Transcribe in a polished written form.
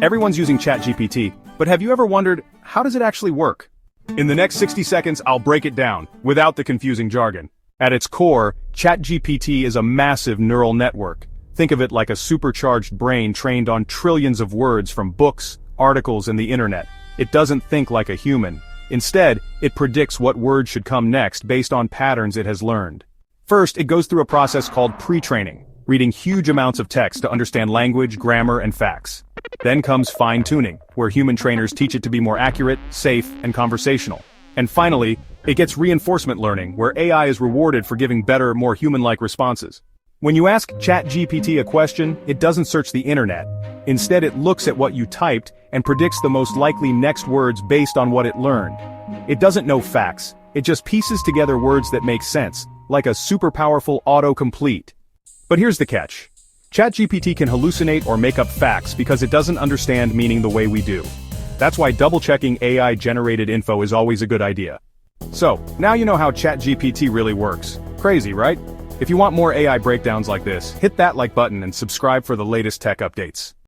Everyone's using ChatGPT, but have you ever wondered, how does it actually work? In the next 60 seconds, I'll break it down, without the confusing jargon. At its core, ChatGPT is a massive neural network. Think of it like a supercharged brain trained on trillions of words from books, articles, and the internet. It doesn't think like a human. Instead, it predicts what words should come next based on patterns it has learned. First, it goes through a process called pre-training, reading huge amounts of text to understand language, grammar, and facts. Then comes fine-tuning, where human trainers teach it to be more accurate, safe, and conversational. And finally, it gets reinforcement learning, where AI is rewarded for giving better, more human-like responses. When you ask ChatGPT a question, it doesn't search the internet. Instead, it looks at what you typed and predicts the most likely next words based on what it learned. It doesn't know facts, it just pieces together words that make sense, like a super powerful autocomplete. But here's the catch. ChatGPT can hallucinate or make up facts because it doesn't understand meaning the way we do. That's why double-checking AI-generated info is always a good idea. So, now you know how ChatGPT really works. Crazy, right? If you want more AI breakdowns like this, hit that like button and subscribe for the latest tech updates.